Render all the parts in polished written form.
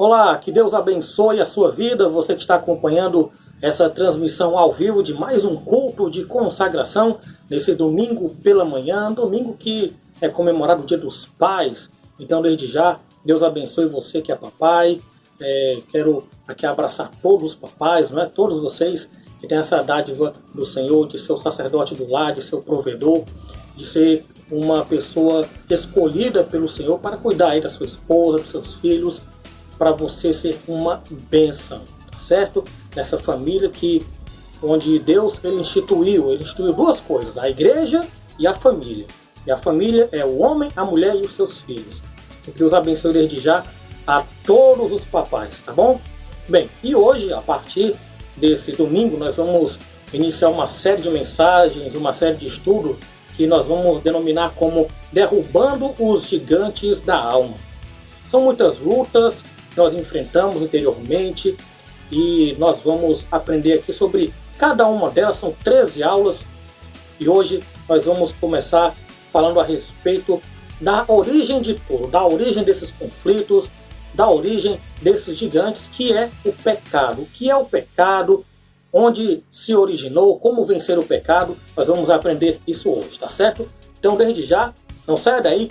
Olá, que Deus abençoe a sua vida, você que está acompanhando essa transmissão ao vivo de mais um culto de consagração nesse domingo pela manhã, domingo que é comemorado o Dia dos Pais. Então, desde já, Deus abençoe você que é papai. Quero aqui abraçar todos os papais, não é? Todos vocês que têm essa dádiva do Senhor, de ser o sacerdote do lar, de ser o provedor, de ser uma pessoa escolhida pelo Senhor para cuidar aí da sua esposa, dos seus filhos, para você ser uma bênção, tá certo? Nessa família onde Deus ele instituiu duas coisas, a igreja e a família. E a família é o homem, a mulher e os seus filhos. Que Deus abençoe desde já a todos os papais, tá bom? Bem, e hoje, a partir desse domingo, nós vamos iniciar uma série de mensagens, uma série de estudo que nós vamos denominar como Derrubando os Gigantes da Alma. São muitas lutas que nós enfrentamos interiormente e nós vamos aprender aqui sobre cada uma delas. São 13 aulas e hoje nós vamos começar falando a respeito da origem de tudo, da origem desses conflitos, da origem desses gigantes, que é o pecado. O que é o pecado? Onde se originou? Como vencer o pecado? Nós vamos aprender isso hoje, tá certo? Então, desde já, não saia daí,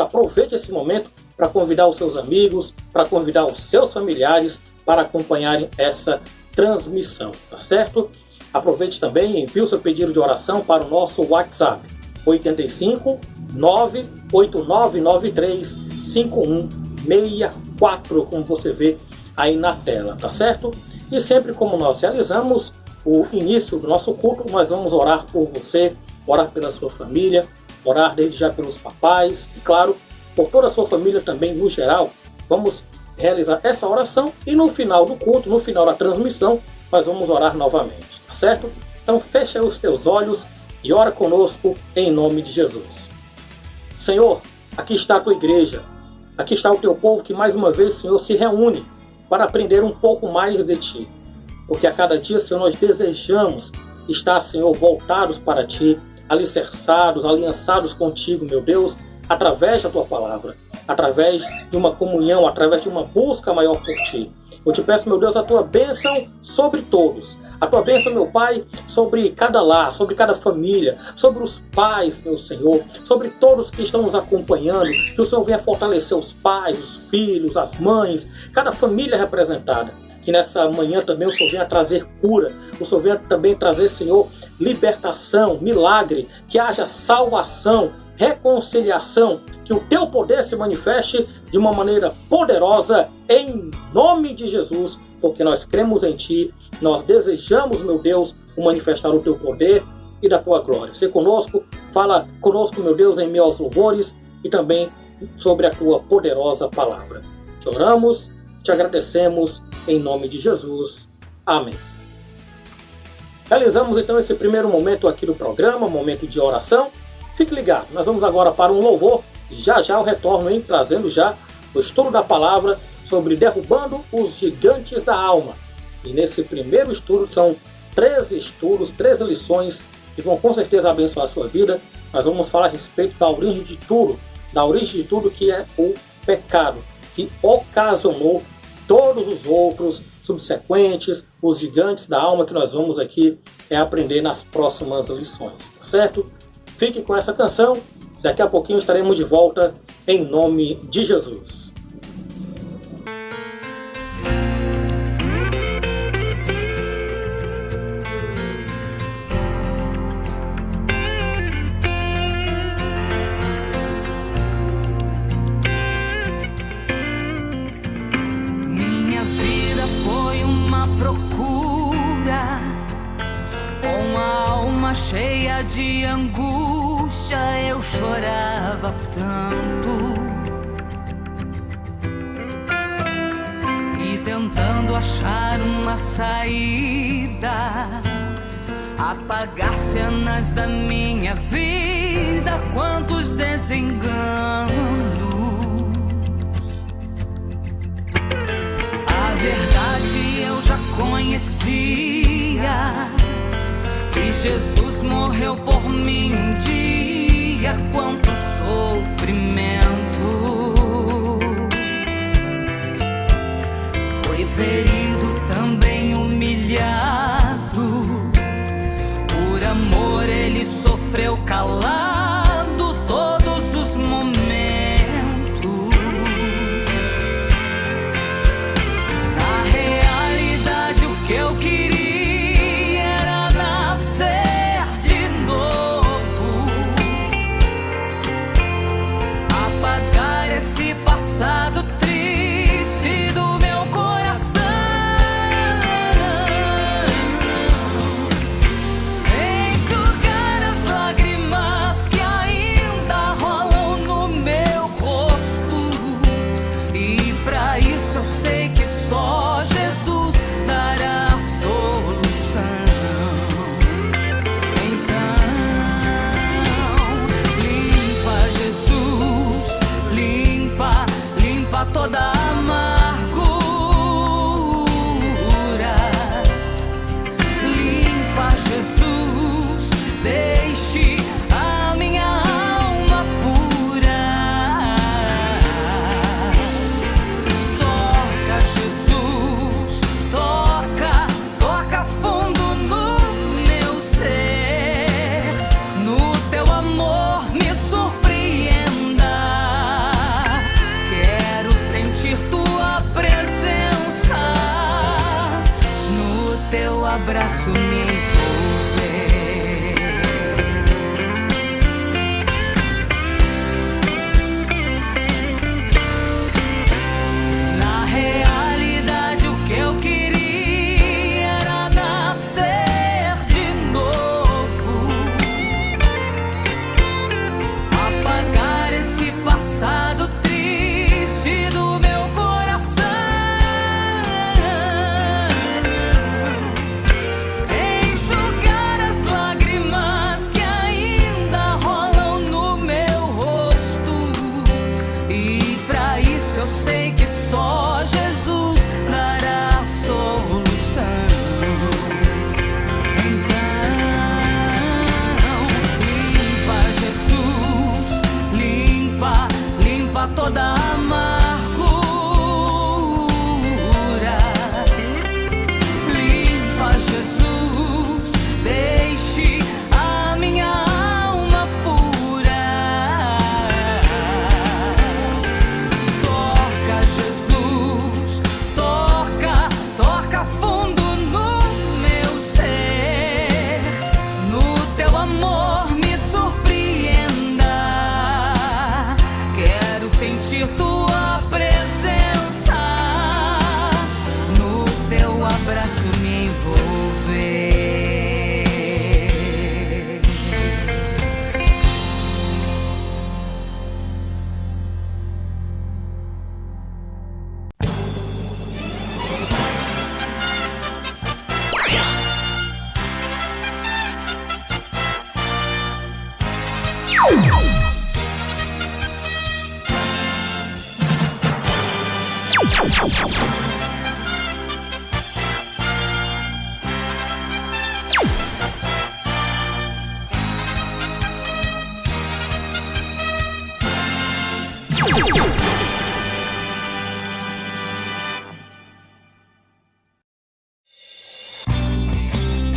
aproveite esse momento para convidar os seus amigos, para convidar os seus familiares para acompanharem essa transmissão, tá certo? Aproveite também e envie o seu pedido de oração para o nosso WhatsApp, 85 98993 5164, como você vê aí na tela, tá certo? E sempre como nós realizamos o início do nosso culto, nós vamos orar por você, orar pela sua família, orar desde já pelos papais e, claro, por toda a sua família também no geral. Vamos realizar essa oração e no final do culto, no final da transmissão, nós vamos orar novamente, tá certo? Então fecha os teus olhos e ora conosco em nome de Jesus. Senhor, aqui está a tua igreja, aqui está o teu povo que mais uma vez, Senhor, se reúne para aprender um pouco mais de Ti. Porque a cada dia, Senhor, nós desejamos estar, Senhor, voltados para Ti, alicerçados, aliançados contigo, meu Deus, através da Tua palavra, através de uma comunhão, através de uma busca maior por Ti. Eu te peço, meu Deus, a Tua bênção sobre todos. A Tua bênção, meu Pai, sobre cada lar, sobre cada família, sobre os pais, meu Senhor, sobre todos que estão nos acompanhando, que o Senhor venha fortalecer os pais, os filhos, as mães, cada família representada. Que nessa manhã também o Senhor venha trazer cura, o Senhor venha também trazer, Senhor, libertação, milagre, que haja salvação, reconciliação, que o Teu poder se manifeste de uma maneira poderosa em nome de Jesus, porque nós cremos em Ti, nós desejamos, meu Deus, manifestar o Teu poder e da Tua glória. Se conosco, fala conosco, meu Deus, em meio aos louvores e também sobre a Tua poderosa palavra. Te oramos, te agradecemos em nome de Jesus. Amém. Realizamos então esse primeiro momento aqui do programa, momento de oração. Fique ligado, nós vamos agora para um louvor e já eu retorno trazendo já o estudo da palavra sobre derrubando os gigantes da alma. E nesse primeiro estudo são 13 estudos, 13 lições que vão com certeza abençoar a sua vida. Nós vamos falar a respeito da origem de tudo que é o pecado, que ocasionou todos os outros subsequentes, os gigantes da alma, que nós vamos aqui aprender nas próximas lições, tá certo? Fique com essa canção, daqui a pouquinho estaremos de volta em nome de Jesus. Cheia de angústia, eu chorava tanto e tentando achar uma saída, apagar cenas da minha vida, quantos desenganos. A verdade eu já conhecia, que Jesus morreu por mim um dia, quanto sofrimento.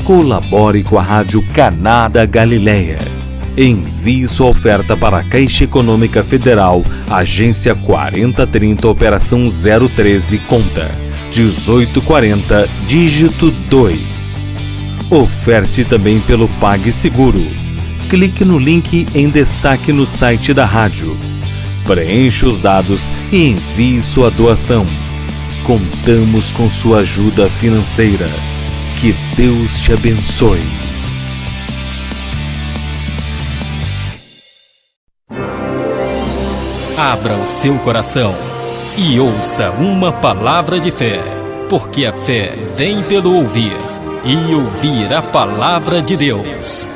Colabore com a Rádio Caná da Galileia. Envie sua oferta para a Caixa Econômica Federal, Agência 4030, Operação 013, conta 1840, dígito 2. Oferte também pelo PagSeguro. Clique no link em destaque no site da rádio. Preencha os dados e envie sua doação. Contamos com sua ajuda financeira. Que Deus te abençoe. Abra o seu coração e ouça uma palavra de fé, porque a fé vem pelo ouvir, e ouvir a palavra de Deus.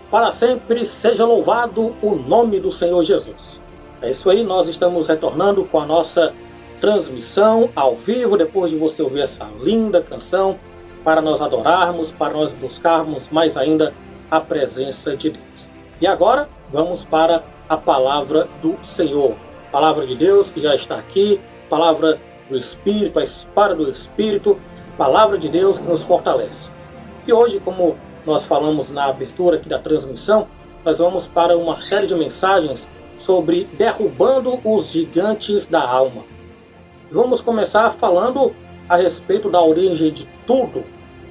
Para sempre seja louvado o nome do Senhor Jesus. É isso aí, nós estamos retornando com a nossa transmissão ao vivo, depois de você ouvir essa linda canção, para nós adorarmos, para nós buscarmos mais ainda a presença de Deus. E agora, vamos para a palavra do Senhor. Palavra de Deus que já está aqui, palavra do Espírito, a espada do Espírito, palavra de Deus que nos fortalece. E hoje, como nós falamos na abertura aqui da transmissão, nós vamos para uma série de mensagens sobre derrubando os gigantes da alma. Vamos começar falando a respeito da origem de tudo,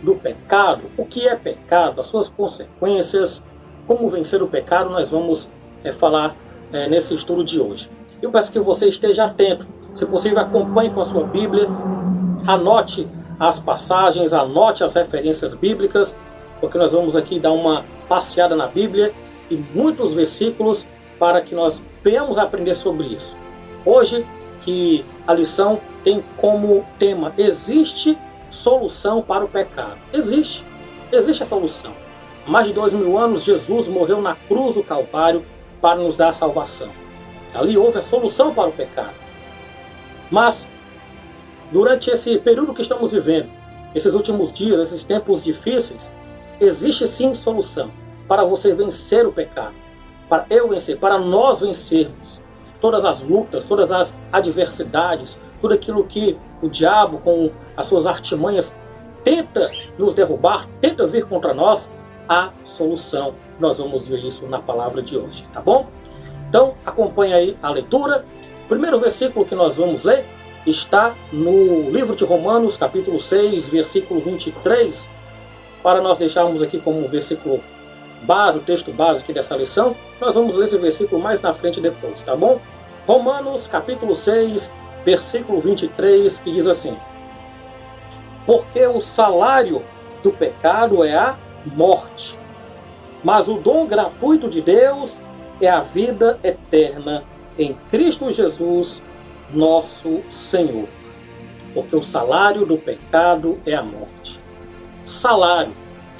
do pecado, o que é pecado, as suas consequências, como vencer o pecado. Nós vamos falar nesse estudo de hoje. Eu peço que você esteja atento, se possível acompanhe com a sua Bíblia, anote as passagens, anote as referências bíblicas, porque nós vamos aqui dar uma passeada na Bíblia e muitos versículos para que nós venhamos aprender sobre isso. Hoje, que a lição tem como tema: existe solução para o pecado. Existe a solução. Há mais de 2000 anos, Jesus morreu na cruz do Calvário para nos dar a salvação. Ali houve a solução para o pecado. Mas, durante esse período que estamos vivendo, esses últimos dias, esses tempos difíceis, existe sim solução para você vencer o pecado, para eu vencer, para nós vencermos todas as lutas, todas as adversidades, tudo aquilo que o diabo, com as suas artimanhas, tenta nos derrubar, tenta vir contra nós. A solução. Nós vamos ver isso na palavra de hoje, tá bom? Então, acompanhe aí a leitura. O primeiro versículo que nós vamos ler está no livro de Romanos, capítulo 6, versículo 23, para nós deixarmos aqui como versículo base, o texto base aqui dessa lição. Nós vamos ler esse versículo mais na frente depois, tá bom? Romanos, capítulo 6, versículo 23, que diz assim: porque o salário do pecado é a morte, mas o dom gratuito de Deus é a vida eterna em Cristo Jesus, nosso Senhor. Porque o salário do pecado é a morte. Salário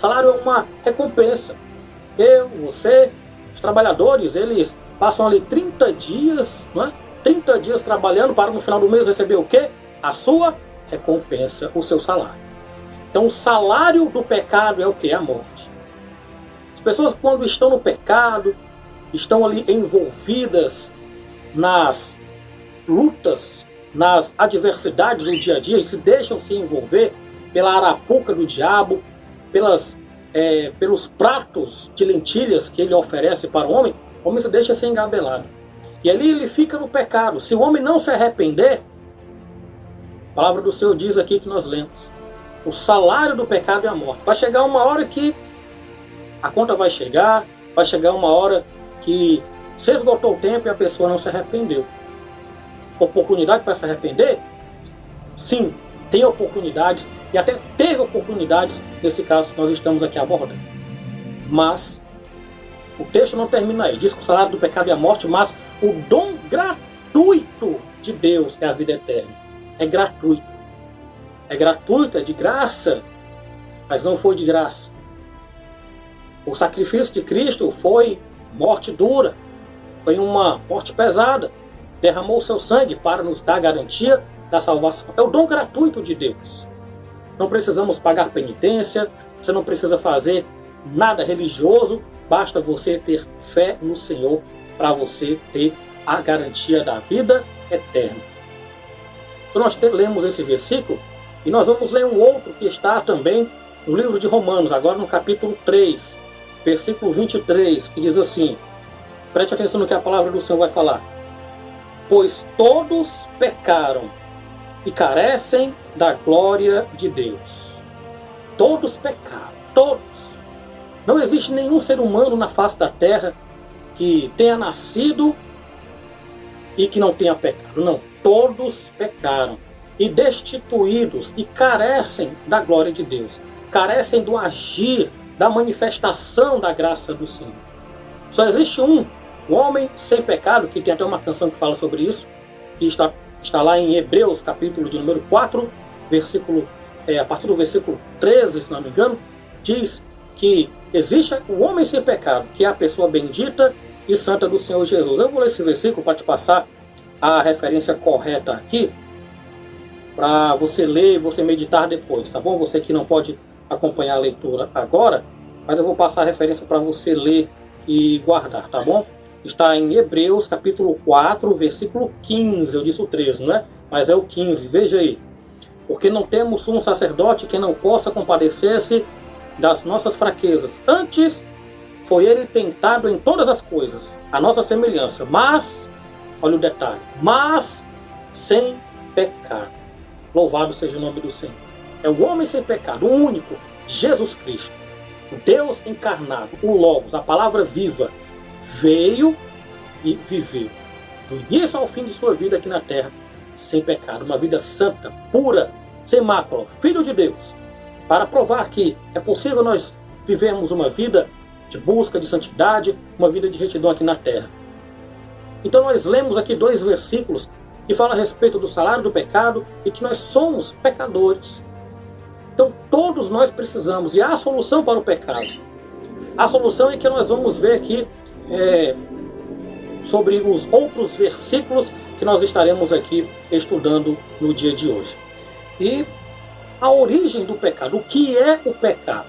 é uma recompensa. Eu, você, os trabalhadores, eles passam ali 30 dias, não é? 30 dias trabalhando para no final do mês receber o quê? A sua recompensa, o seu salário. Então o salário do pecado é o quê? A morte. As pessoas, quando estão no pecado, estão ali envolvidas nas lutas, nas adversidades do dia a dia, e se deixam se envolver pela arapuca do diabo, pelos pratos de lentilhas que ele oferece para o homem se deixa ser engabelado. E ali ele fica no pecado. Se o homem não se arrepender, a palavra do Senhor diz aqui que nós lemos: o salário do pecado é a morte. Vai chegar uma hora que a conta vai chegar uma hora que se esgotou o tempo e a pessoa não se arrependeu. Oportunidade para se arrepender? Sim, tem oportunidades, e até teve oportunidades nesse caso que nós estamos aqui abordando. Mas o texto não termina aí. Diz que o salário do pecado é a morte, mas o dom gratuito de Deus é a vida eterna. É gratuito. É gratuito, é de graça, mas não foi de graça. O sacrifício de Cristo foi morte dura, foi uma morte pesada. Derramou seu sangue para nos dar a garantia da salvação. É o dom gratuito de Deus. Não precisamos pagar penitência, você não precisa fazer nada religioso, basta você ter fé no Senhor para você ter a garantia da vida eterna. Então nós lemos esse versículo e nós vamos ler um outro que está também no livro de Romanos, agora no capítulo 3, versículo 23, que diz assim, preste atenção no que a palavra do Senhor vai falar. Pois todos pecaram e carecem da glória de Deus. Todos pecaram, todos. Não existe nenhum ser humano na face da terra que tenha nascido e que não tenha pecado. Não, todos pecaram e destituídos e carecem da glória de Deus. Carecem do agir, da manifestação da graça do Senhor. Só existe um homem sem pecado, que tem até uma canção que fala sobre isso, que está lá em Hebreus, capítulo de número 4, a partir do versículo 13, se não me engano, diz que existe o homem sem pecado, que é a pessoa bendita e santa do Senhor Jesus. Eu vou ler esse versículo para te passar a referência correta aqui, para você ler e você meditar depois, tá bom? Você que não pode acompanhar a leitura agora, mas eu vou passar a referência para você ler e guardar, tá bom? Está em Hebreus, capítulo 4, versículo 15, eu disse o 13, não é? Mas é o 15, veja aí. Porque não temos um sacerdote que não possa compadecer-se das nossas fraquezas. Antes, foi ele tentado em todas as coisas, a nossa semelhança, mas, olha o detalhe, mas sem pecado. Louvado seja o nome do Senhor. É o homem sem pecado, o único, Jesus Cristo, o Deus encarnado, o Logos, a palavra viva, veio e viveu, do início ao fim de sua vida aqui na terra, sem pecado, uma vida santa, pura, sem mácula, filho de Deus, para provar que é possível nós vivermos uma vida de busca de santidade, uma vida de retidão aqui na terra. Então nós lemos aqui 2 versículos que falam a respeito do salário do pecado e que nós somos pecadores. Então todos nós precisamos, e há a solução para o pecado. A solução é que nós vamos ver aqui sobre os outros versículos que nós estaremos aqui estudando no dia de hoje. E a origem do pecado, o que é o pecado?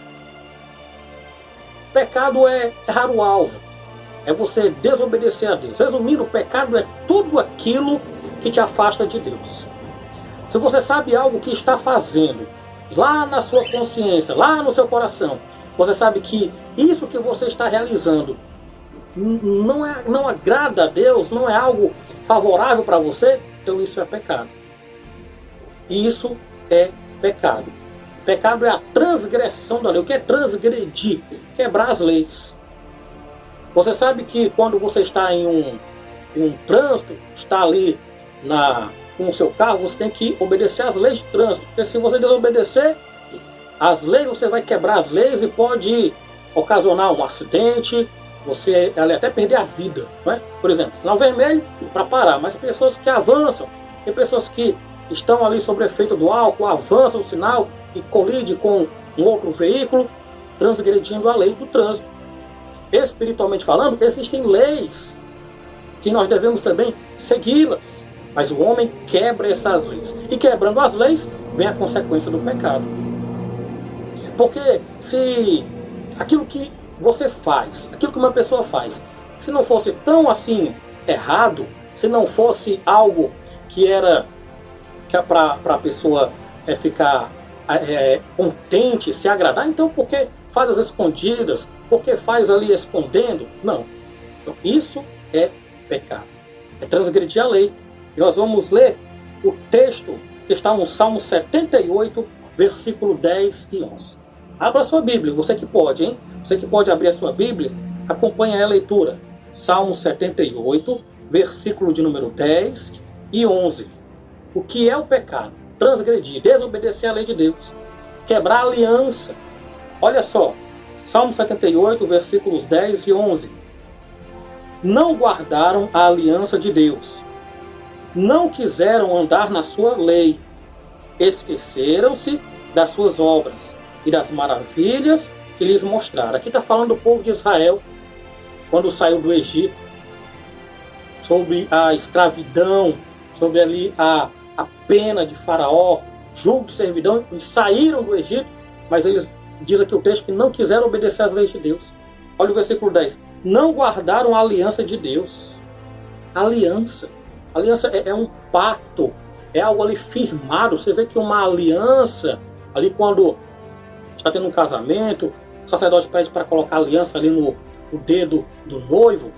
O pecado é errar o alvo, é você desobedecer a Deus. Resumindo, o pecado é tudo aquilo que te afasta de Deus. Se você sabe algo que está fazendo, lá na sua consciência, lá no seu coração, você sabe que isso que você está realizando não agrada a Deus, não é algo favorável para você, então isso é pecado. Isso é pecado. Pecado é a transgressão da lei. O que é transgredir? Quebrar as leis. Você sabe que quando você está em um trânsito, está ali com o seu carro, você tem que obedecer às leis de trânsito. Porque se você desobedecer às leis, você vai quebrar as leis e pode ocasionar um acidente, você até perder a vida, não é? Por exemplo, sinal vermelho para parar, mas pessoas que avançam, tem pessoas que estão ali sob efeito do álcool, avançam o sinal e colide com um outro veículo, transgredindo a lei do trânsito. Espiritualmente falando, existem leis que nós devemos também segui-las, mas o homem quebra essas leis, e quebrando as leis vem a consequência do pecado. Porque se aquilo que você faz, aquilo que uma pessoa faz, se não fosse tão assim errado, se não fosse algo que era para a pessoa ficar contente, se agradar, então por que faz as escondidas? Por que faz ali escondendo? Não. Então, isso é pecado. É transgredir a lei. E nós vamos ler o texto que está no Salmo 78, versículo 10 e 11. Abra a sua Bíblia, você que pode, hein? Você que pode abrir a sua Bíblia, acompanhe a leitura. Salmo 78, versículo de número 10 e 11. O que é o pecado? Transgredir, desobedecer a lei de Deus, quebrar a aliança. Olha só, Salmo 78, versículos 10 e 11. Não guardaram a aliança de Deus, não quiseram andar na sua lei, esqueceram-se das suas obras e das maravilhas que lhes mostraram. Aqui está falando do povo de Israel, quando saiu do Egito, sobre a escravidão, sobre ali a pena de Faraó, julgo de servidão, e saíram do Egito, mas eles, diz aqui o texto, que não quiseram obedecer às leis de Deus. Olha o versículo 10. não guardaram a aliança de Deus. Aliança é um pacto, é algo ali firmado. Você vê que uma aliança, ali quando está tendo um casamento, o sacerdote pede para colocar a aliança ali no dedo do noivo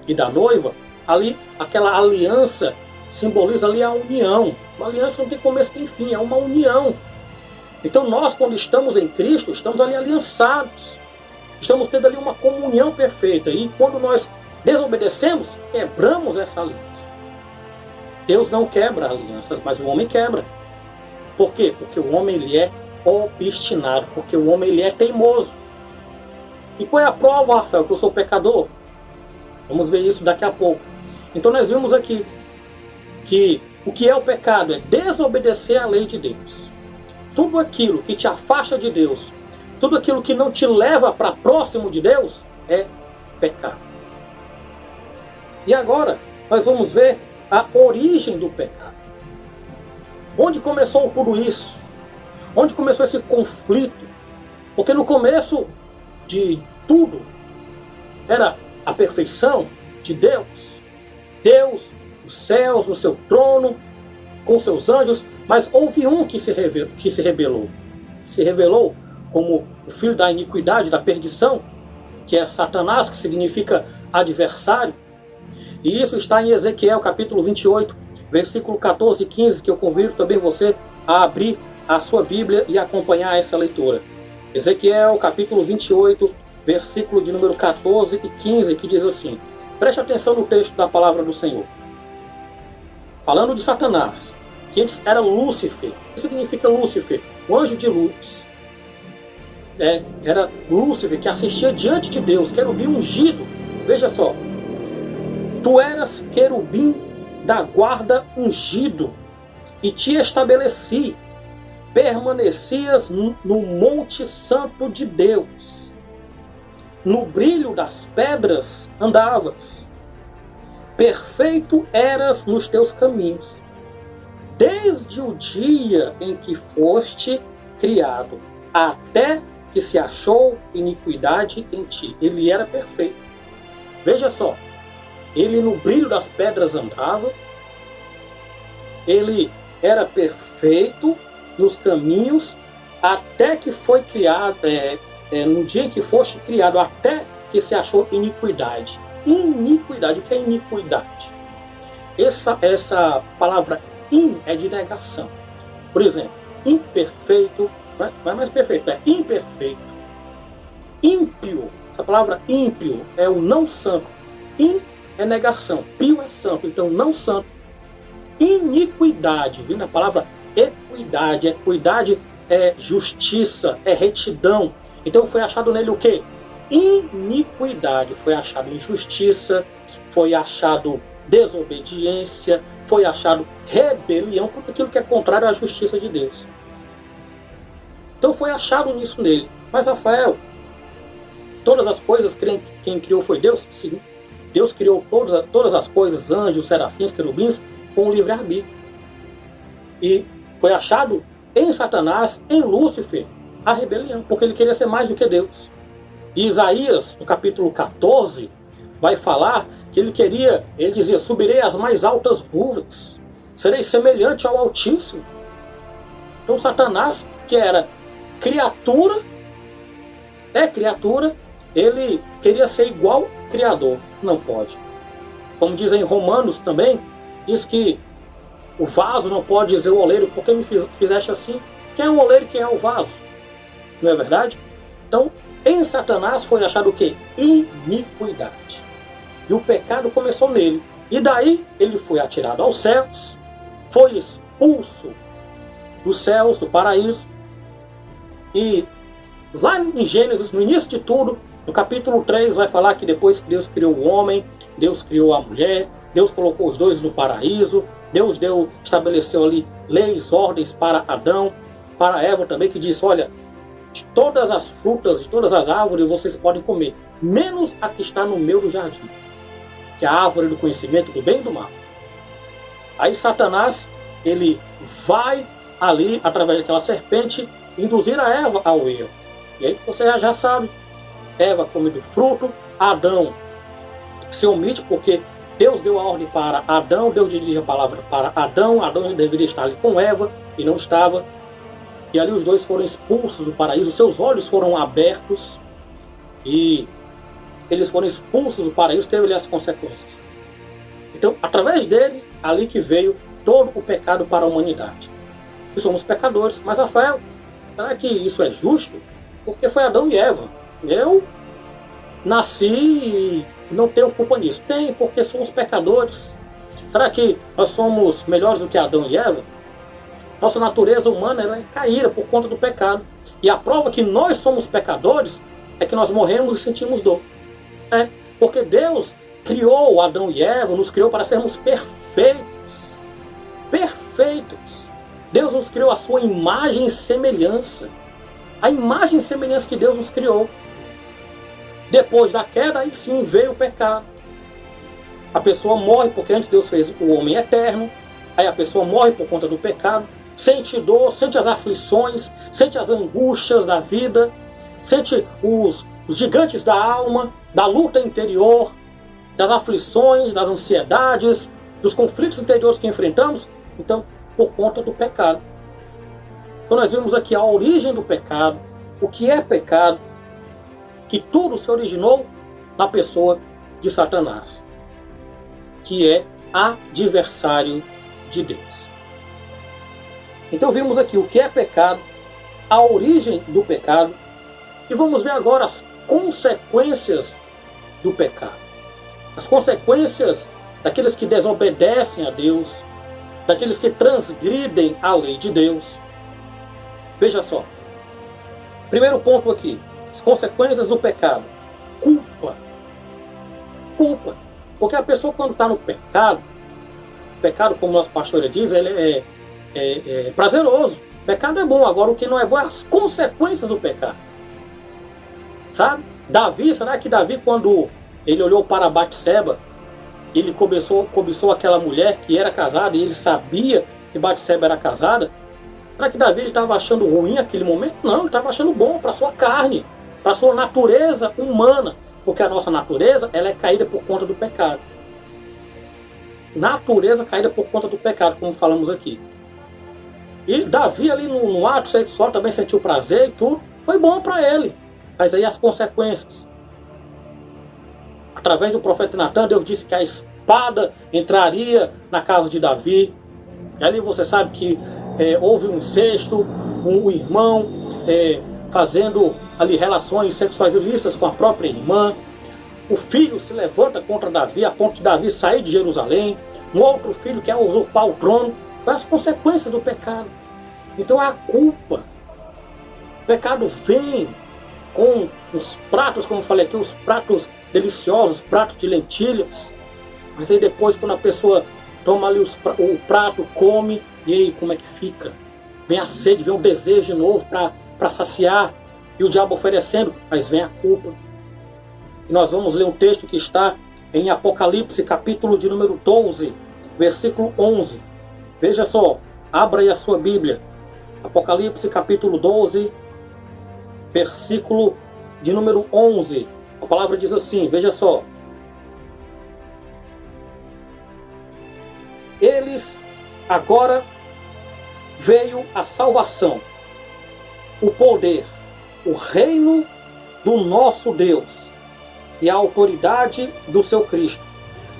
e da noiva. Ali, aquela aliança simboliza ali a união. Uma aliança não tem começo nem fim, é uma união. Então nós, quando estamos em Cristo, estamos ali aliançados. Estamos tendo ali uma comunhão perfeita. E quando nós desobedecemos, quebramos essa aliança. Deus não quebra alianças, mas o homem quebra. Por quê? Porque o homem ele é obstinado, porque o homem ele é teimoso. E qual é a prova, Rafael, que eu sou pecador? Vamos ver isso daqui a pouco. Então nós vimos aqui que o que é o pecado é desobedecer à lei de Deus. Tudo aquilo que te afasta de Deus, tudo aquilo que não te leva para próximo de Deus é pecado. E agora nós vamos ver a origem do pecado. Onde começou tudo isso? Onde começou esse conflito? Porque no começo de tudo era a perfeição de Deus. Deus, os céus, no seu trono, com seus anjos, mas houve um que se rebelou. Se revelou como o filho da iniquidade, da perdição, que é Satanás, que significa adversário. E isso está em Ezequiel, capítulo 28, versículo 14 e 15, que eu convido também você a abrir a sua Bíblia e acompanhar essa leitura. Ezequiel, capítulo 28, versículo de número 14 e 15, que diz assim: preste atenção no texto da palavra do Senhor. Falando de Satanás, que antes era Lúcifer. O que significa Lúcifer? O anjo de luz. Era Lúcifer que assistia diante de Deus, querubim ungido. Veja só. Tu eras querubim da guarda ungido, e te estabeleci. Permanecias no monte santo de Deus. No brilho das pedras andavas. Perfeito eras nos teus caminhos, desde o dia em que foste criado, até que se achou iniquidade em ti. Ele era perfeito. Veja só, ele no brilho das pedras andava, ele era perfeito nos caminhos, até que foi criado, no dia em que foste criado, até que se achou iniquidade. Iniquidade, o que é iniquidade? Essa palavra in é de negação. Por exemplo, imperfeito, não é mais perfeito, é imperfeito. Ímpio, essa palavra ímpio é o não santo. In é negação, pio é santo, então não santo. Iniquidade, vindo a palavra equidade. Equidade é justiça, é retidão. Então foi achado nele o quê? Iniquidade. Foi achado injustiça, foi achado desobediência, foi achado rebelião, tudo aquilo que é contrário à justiça de Deus. Então foi achado nisso nele. Mas Rafael, todas as coisas, quem criou foi Deus? Sim. Deus criou todas as coisas, anjos, serafins, querubins, com o livre-arbítrio. E foi achado em Satanás, em Lúcifer, a rebelião, porque ele queria ser mais do que Deus. E Isaías, no capítulo 14, vai falar que ele dizia: subirei às mais altas nuvens, serei semelhante ao Altíssimo. Então Satanás, que era criatura, ele queria ser igual ao Criador. Não pode. Como dizem em Romanos também, diz que o vaso não pode dizer o oleiro: por que me fizeste assim? Quem é o oleiro e quem é o vaso? Não é verdade? Então, em Satanás foi achado o quê? Iniquidade. E o pecado começou nele. E daí ele foi atirado aos céus, foi expulso dos céus, do paraíso. E lá em Gênesis, no início de tudo, no capítulo 3, vai falar que depois que Deus criou o homem, Deus criou a mulher, Deus colocou os dois no paraíso, Deus estabeleceu ali leis, ordens para Adão, para Eva também, que disse: olha, de todas as frutas, de todas as árvores vocês podem comer, menos a que está no meio do jardim, que é a árvore do conhecimento do bem e do mal. Aí Satanás, ele vai ali, através daquela serpente, induzir a Eva ao erro. E aí você já sabe, Eva come do fruto, Adão se omite porque Deus deu a ordem para Adão, Deus dirige a palavra para Adão, Adão deveria estar ali com Eva e não estava. E ali os dois foram expulsos do paraíso, seus olhos foram abertos e eles foram expulsos do paraíso, teve ali as consequências. Então, através dele, ali que veio todo o pecado para a humanidade. E somos pecadores, mas Rafael, será que isso é justo? Porque foi Adão e Eva. Eu nasci e não tenho culpa nisso. Tem, porque somos pecadores. Será que nós somos melhores do que Adão e Eva? Nossa natureza humana ela é caída por conta do pecado. E a prova que nós somos pecadores é que nós morremos e sentimos dor. Porque Deus criou Adão e Eva, nos criou para sermos perfeitos. Perfeitos. Deus nos criou a sua imagem e semelhança. A imagem e semelhança que Deus nos criou. Depois da queda, aí sim veio o pecado. A pessoa morre porque antes Deus fez o homem eterno. Aí a pessoa morre por conta do pecado. Sente dor, sente as aflições, sente as angústias da vida, sente os gigantes da alma, da luta interior, das aflições, das ansiedades, dos conflitos interiores que enfrentamos. Então, por conta do pecado. Então nós vimos aqui a origem do pecado, o que é pecado, que tudo se originou na pessoa de Satanás, que é adversário de Deus. Então vimos aqui o que é pecado, a origem do pecado, e vamos ver agora as consequências do pecado. As consequências daqueles que desobedecem a Deus, daqueles que transgridem a lei de Deus. Veja só. Primeiro ponto aqui. As consequências do pecado. Culpa. Culpa. Porque a pessoa quando está no pecado, pecado, como nosso pastor diz, ele é prazeroso. Pecado é bom. Agora o que não é bom é as consequências do pecado. Sabe? Davi, será que Davi, quando ele olhou para Batseba, ele cobiçou aquela mulher que era casada e ele sabia que Batseba era casada? Será que Davi estava achando ruim aquele momento? Não, ele estava achando bom para a sua carne, para a sua natureza humana. Porque a nossa natureza ela é caída por conta do pecado. Natureza caída por conta do pecado, como falamos aqui. E Davi ali no ato sexual também sentiu prazer e tudo. Foi bom para ele. Mas aí as consequências. Através do profeta Natan, Deus disse que a espada entraria na casa de Davi. E ali você sabe que houve um incesto, um irmão fazendo ali relações sexuais ilícitas com a própria irmã. O filho se levanta contra Davi, a ponto de Davi sair de Jerusalém. Um outro filho quer usurpar o trono. Quais as consequências do pecado? Então é a culpa. O pecado vem com os pratos, como eu falei aqui, os pratos deliciosos, pratos de lentilhas. Mas aí depois, quando a pessoa toma ali o prato, come, e aí como é que fica? Vem a sede, vem o desejo de novo para saciar, e o diabo oferecendo, mas vem a culpa. E nós vamos ler um texto que está em Apocalipse, capítulo de número 12, versículo 11. Veja só, abra aí a sua Bíblia. Apocalipse, capítulo 12, versículo de número 11. A palavra diz assim, veja só. Eles agora veio a salvação, o poder, o reino do nosso Deus e a autoridade do seu Cristo,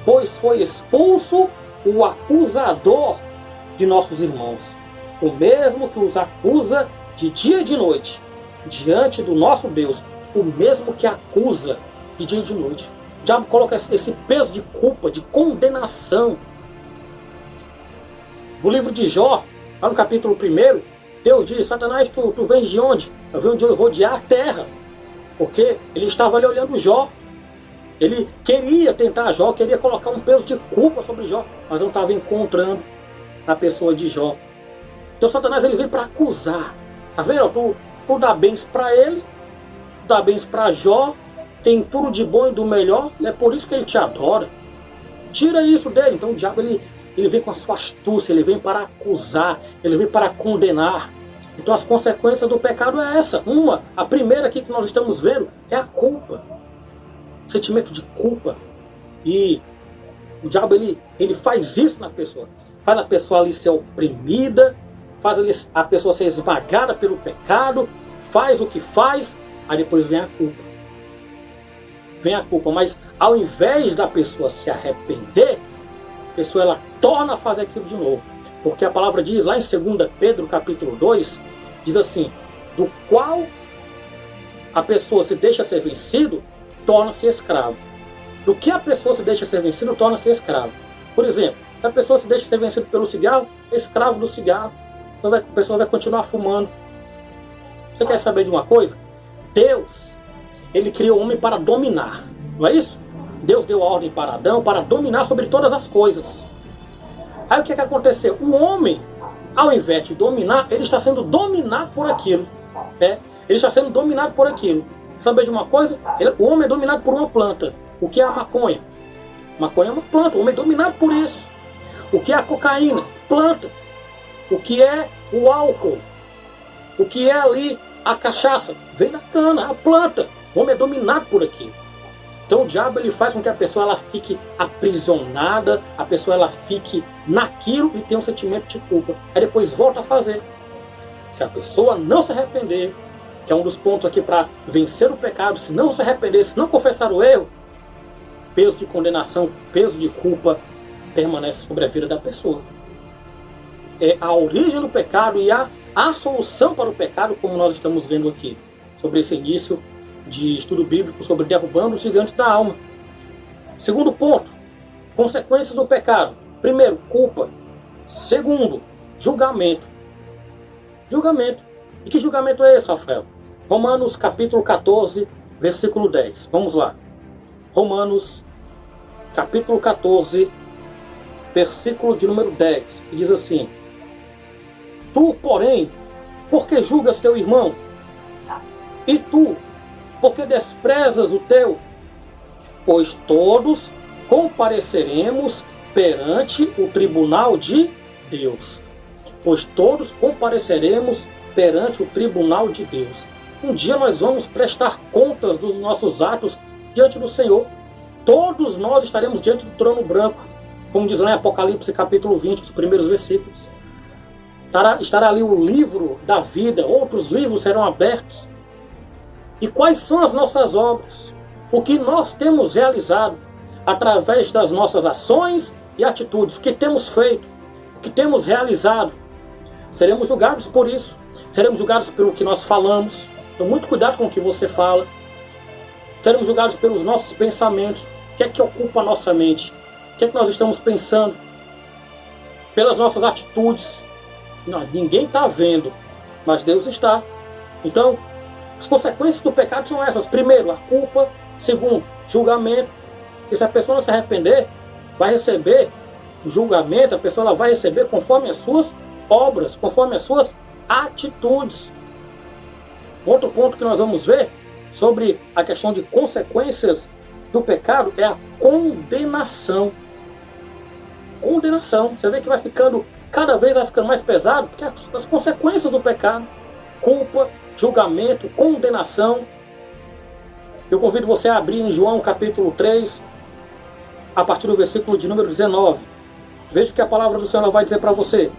pois foi expulso o acusador de nossos irmãos, o mesmo que os acusa de dia e de noite, diante do nosso Deus, o mesmo que acusa de dia e de noite. O diabo coloca esse peso de culpa, de condenação. No livro de Jó, lá no capítulo 1, Deus diz, Satanás, tu vens de onde? Eu venho de rodear a terra. Porque ele estava ali olhando Jó. Ele queria tentar Jó, queria colocar um peso de culpa sobre Jó, mas não estava encontrando na pessoa de Jó. Então Satanás ele vem para acusar. Tá vendo? Tu dá bens para ele, dá bens para Jó, tem tudo de bom e do melhor, e é por isso que ele te adora. Tira isso dele. Então o diabo ele vem com a sua astúcia, ele vem para acusar, ele vem para condenar. Então as consequências do pecado é essa. A primeira aqui que nós estamos vendo é a culpa. sentimento de culpa. E o diabo ele faz isso na pessoa. Faz a pessoa ali ser oprimida, faz a pessoa ser esmagada pelo pecado, faz o que faz, aí depois vem a culpa. Vem a culpa, mas ao invés da pessoa se arrepender, a pessoa ela torna a fazer aquilo de novo. Porque a palavra diz lá em 2 Pedro capítulo 2, diz assim: do qual a pessoa se deixa ser vencido, torna-se escravo. Do que a pessoa se deixa ser vencido, torna-se escravo. Por exemplo, se a pessoa se deixa ser vencido pelo cigarro, é escravo do cigarro. Então a pessoa vai continuar fumando. Você quer saber de uma coisa? Deus, ele criou o homem para dominar. Não é isso? Deus deu a ordem para Adão para dominar sobre todas as coisas. Aí o que aconteceu? O homem, ao invés de dominar, ele está sendo dominado por aquilo. Ele está sendo dominado por aquilo. Quer saber de uma coisa? O homem é dominado por uma planta. O que é a maconha? Maconha é uma planta. O homem é dominado por isso. O que é a cocaína? Planta. O que é o álcool? O que é ali a cachaça? Vem da cana, a planta. O homem é dominado por aquilo. Então o diabo ele faz com que a pessoa ela fique aprisionada, a pessoa ela fique naquilo e tenha um sentimento de culpa. Aí depois volta a fazer. Se a pessoa não se arrepender, que é um dos pontos aqui para vencer o pecado, se não se arrepender, se não confessar o erro, peso de condenação, peso de culpa permanece sobre a vida da pessoa. É a origem do pecado e a solução para o pecado, como nós estamos vendo aqui, sobre esse início de estudo bíblico sobre derrubando os gigantes da alma. Segundo ponto, consequências do pecado. Primeiro, culpa. Segundo, julgamento. Julgamento. E que julgamento é esse, Rafael? Romanos capítulo 14, versículo 10. Vamos lá. Romanos capítulo 14, versículo de número 10, que diz assim: tu, porém, por que julgas teu irmão? E tu, por que desprezas o teu? Pois todos compareceremos perante o tribunal de Deus. Pois todos compareceremos perante o tribunal de Deus. Um dia nós vamos prestar contas dos nossos atos diante do Senhor. Todos nós estaremos diante do trono branco, como diz lá em Apocalipse capítulo 20, os primeiros versículos. Estará ali o livro da vida, outros livros serão abertos. E quais são as nossas obras? O que nós temos realizado através das nossas ações e atitudes, o que temos feito, o que temos realizado. Seremos julgados por isso. Seremos julgados pelo que nós falamos. Então muito cuidado com o que você fala. Seremos julgados pelos nossos pensamentos. O que é que ocupa a nossa mente? O que é que nós estamos pensando? Pelas nossas atitudes. Não, ninguém está vendo, mas Deus está. Então, as consequências do pecado são essas. Primeiro, a culpa. Segundo, julgamento. E se a pessoa não se arrepender, vai receber o julgamento. A pessoa ela vai receber conforme as suas obras, conforme as suas atitudes. Outro ponto que nós vamos ver sobre a questão de consequências do pecado é a condenação. Condenação. Você vê que vai ficando, cada vez vai ficando mais pesado, porque as consequências do pecado, culpa, julgamento, condenação. Eu convido você a abrir em João capítulo 3, a partir do versículo de número 19. Veja o que a palavra do Senhor vai dizer para você.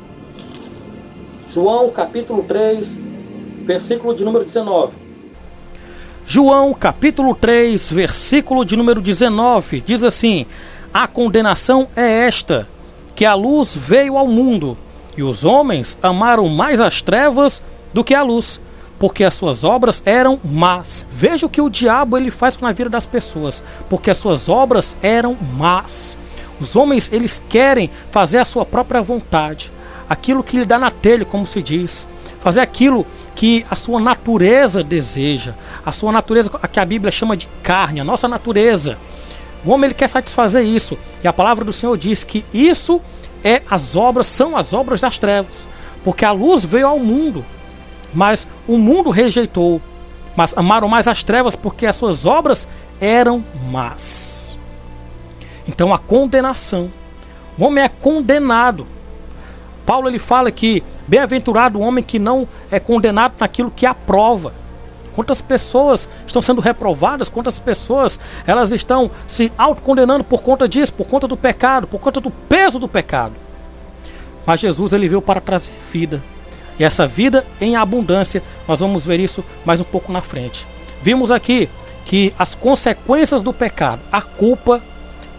João capítulo 3, versículo de número 19. João capítulo 3, versículo de número 19, diz assim: a condenação é esta, que a luz veio ao mundo, e os homens amaram mais as trevas do que a luz, porque as suas obras eram más. Veja o que o diabo ele faz com a vida das pessoas, porque as suas obras eram más. Os homens eles querem fazer a sua própria vontade, aquilo que lhe dá na telha, como se diz. Fazer aquilo que a sua natureza deseja, a sua natureza, a que a Bíblia chama de carne, a nossa natureza. O homem ele quer satisfazer isso, e a palavra do Senhor diz que isso são as obras das trevas, porque a luz veio ao mundo, mas o mundo rejeitou, mas amaram mais as trevas porque as suas obras eram más. Então a condenação, o homem é condenado. Paulo ele fala que bem-aventurado o homem que não é condenado naquilo que aprova. Quantas pessoas estão sendo reprovadas, quantas pessoas elas estão se autocondenando por conta disso, por conta do pecado, por conta do peso do pecado. Mas Jesus, ele veio para trazer vida. E essa vida em abundância, nós vamos ver isso mais um pouco na frente. Vimos aqui que as consequências do pecado, a culpa,